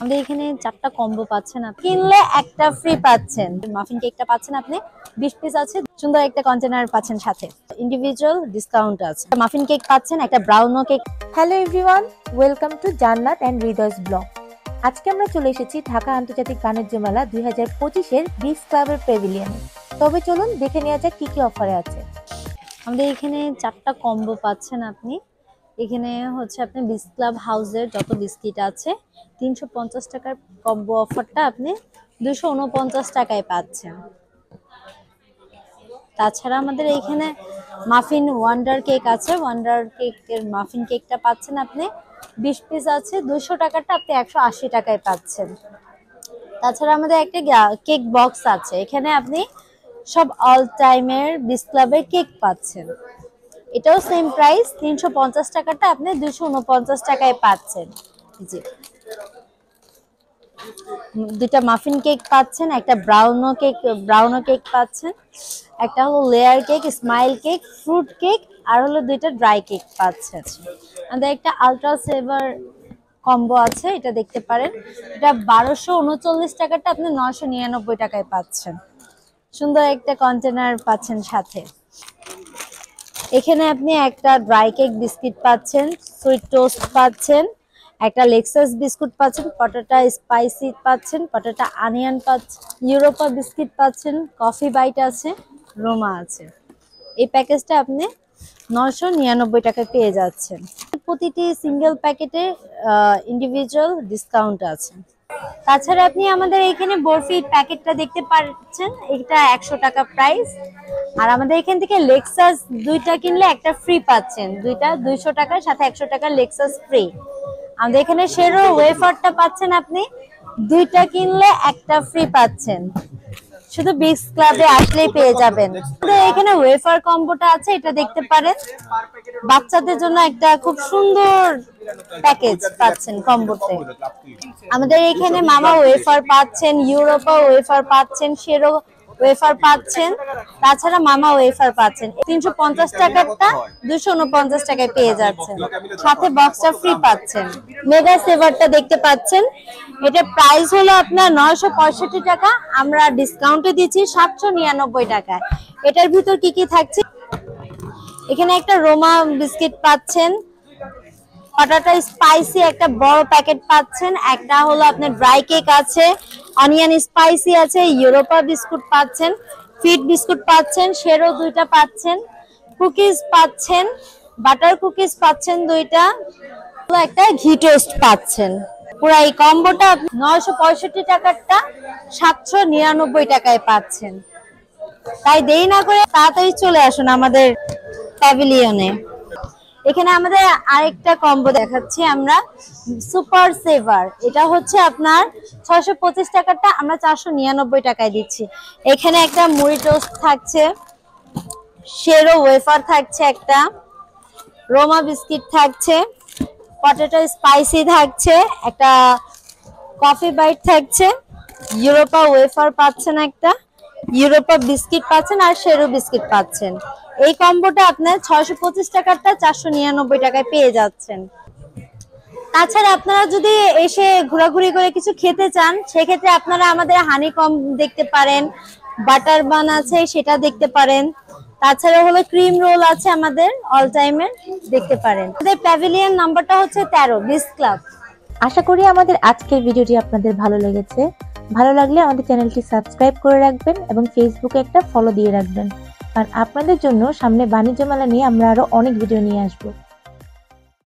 আমাদের এখানে 4টা কম্বো পাচ্ছেন, আপনি কিনলে একটা ফ্রি পাচ্ছেন। মাফিন কেকটা পাচ্ছেন আপনি 20 পিস আছে, সুন্দর একটা কন্টেনার পাচ্ছেন, সাথে ইন্ডিভিজুয়াল ডিসকাউন্ট আছে। মাফিন কেক পাচ্ছেন, একটা brownie cake. Hello everyone, welcome to Jannat and Hridoy's blog. আজকে আমরা চলে এসেছি ঢাকা আন্তর্জাতিক বাণিজ্য মেলা 2025-এর বিচ ক্লাবের প্যাভিলিয়নে। তবে চলুন দেখে নেওয়া যাক কি কি অফারে আছে। আমাদের এখানে 4টা কম্বো পাচ্ছেন আপনি। এখানে হচ্ছে আপনি বিচ ক্লাব হাউসের যত বিস্কিট আছে 350 টাকার কম্বো অফারটা আপনি 249 টাকায় পাচ্ছেন। তাছাড়া আমাদের এইখানে মাফিন ওয়ান্ডার কেক আছে, ওয়ান্ডার কেকের মাফিন কেকটা পাচ্ছেন আপনি 20 পিস আছে, 200 টাকাটা আপনি 180 টাকায় পাচ্ছেন। তাছাড়া আমাদের একটা কেক বক্স আছে, এখানে আপনি সব অল টাইমের বিচ ক্লাবের কেক পাচ্ছেন। এটাও সেম প্রাইস, 350 টাকাটা আপনি 249 টাকায় পাচ্ছেন। জি, দুটা মাফিন কেক পাচ্ছেন, একটা ব্রাউনো কেক পাচ্ছেন, একটা হলো layer cake, smile cake, fruit cake, আর হলো দুইটা ড্রাই কেক পাচ্ছেন। আমাদের একটা আলট্রা সেভার কম্বো আছে, এটা দেখতে পারেন। এটা 1239 টাকাটা আপনি 999 টাকায় পাচ্ছেন। সুন্দর একটা কন্টেনার পাচ্ছেন সাথে। এখানে আপনি একটা ড্রাই কেক বিস্কিট পাচ্ছেন, সুইট টোস্ট পাচ্ছেন, একটা লেক্সাস বিস্কুট পাচ্ছেন, পটেটো স্পাইসি পাচ্ছেন, পটেটো অনিয়ন পাচ্ছেন, ইউরোপা বিস্কিট পাচ্ছেন, কফি বাইট আছে, রোমা আছে। এই প্যাকেজটা আপনি 999 টাকায় পেয়ে যাচ্ছেন। প্রতিটি সিঙ্গেল প্যাকেটে ইন্ডিভিজুয়াল ডিসকাউন্ট আছে। তাছাড়া আপনি আমাদের এখানে বরফি প্যাকেটটা দেখতে পাচ্ছেন, এটা 100 টাকা প্রাইস। আর আমাদের এখান থেকে লেক্সাস দুইটা কিনলে একটা ফ্রি পাচ্ছেন, দুইটা 200 টাকার সাথে 100 টাকা লেক্সাস ফ্রি। আমাদের এখানে শেরো ওয়েফারটা পাচ্ছেন আপনি, দুইটা কিনলে একটা ফ্রি পাচ্ছেন, শুধু বিচ ক্লাবে আসলেই পেয়ে যাবেন। এখানে ওয়েফার কম্বোটা আছে, এটা দেখতে পারেন। বাচ্চাদের জন্য একটা খুব সুন্দর প্যাকেজ পাচ্ছেন কম্বোতে। আমাদের এখানে মামা ওয়েফার পাচ্ছেন, ইউরোপা ওয়েফার পাচ্ছেন, শেরো ওয়েফার পাচ্ছেন, তাছাড়া মামা ওয়েফার পাচ্ছেন। 350 টাকারটা 249 টাকায় পেয়ে যাচ্ছেন, সাথে বক্সটা ফ্রি পাচ্ছেন। মেগা সেভারটা দেখতে পাচ্ছেন, এটা প্রাইস হলো আপনার 965 টাকা, আমরা ডিসকাউন্টে দিচ্ছি 799 টাকায়। এটার ভিতর কি কি থাকছে, এখানে একটা রোমা বিস্কিট পাচ্ছেন, পটেটো স্পাইসি একটা বড় প্যাকেট পাচ্ছেন, একটা হলো আপনার ড্রাই কেক আছে, অনিয়ন স্পাইসি আছে, ইউরোপা বিস্কুট পাচ্ছেন, ফিট বিস্কুট পাচ্ছেন, শেরো দুইটা পাচ্ছেন, কুকিজ পাচ্ছেন, বাটার কুকিজ পাচ্ছেন দুইটা, একটা ঘি টোস্ট পাচ্ছেন। পুরো এই কম্বোটা 965 টাকারটা 799 টাকায় পাচ্ছেন। তাই দেরি না করে তাড়াতাড়ি চলে আসুন আমাদের প্যাভিলিয়নে। এখানে আমাদের আরেকটা কম্বো দেখাচ্ছি আমরা, সুপার সেভার। এটা হচ্ছে আপনার 625 টাকারটা আমরা 499 টাকায় দিচ্ছি। এখানে একটা মুড়ি টোস্ট থাকছে, শেরো ওয়েফার থাকছে, একটা রোমা বিস্কিট থাকছে, পটেটো স্পাইসি থাকছে, একটা কফি বাইট থাকছে, ইউরোপা ওয়েফার পাচ্ছেন, একটা ইউরোপা বিস্কিট পাচ্ছেন, আর শেরো বিস্কিট পাচ্ছেন। এই কম্বোটা আপনার 625 টাকারটা 499 টাকায় পেয়ে যাচ্ছেন। তাছাড়া আপনারা যদি এসে ঘোরাঘুরি করে কিছু খেতে চান, সেক্ষেত্রে আপনারা আমাদের হানিকম দেখতে পারেন, বাটার বান আছে সেটা দেখতে পারেন, তাছাড়া হলো ক্রিম রোল আছে আমাদের অল টাইমের, দেখতে পারেন। আমাদের প্যাভিলিয়ন নাম্বারটা হচ্ছে 13, বিচ ক্লাব। আশা করি আমাদের আজকের ভিডিওটি আপনাদের ভালো লেগেছে। ভালো লাগলে আমাদের চ্যানেলটি সাবস্ক্রাইব করে রাখবেন এবং ফেসবুকে একটা ফলো দিয়ে রাখবেন, কারণ আপনাদের জন্য সামনে বাণিজ্য মেলা নিয়ে আমরা আরো অনেক ভিডিও নিয়ে আসবো।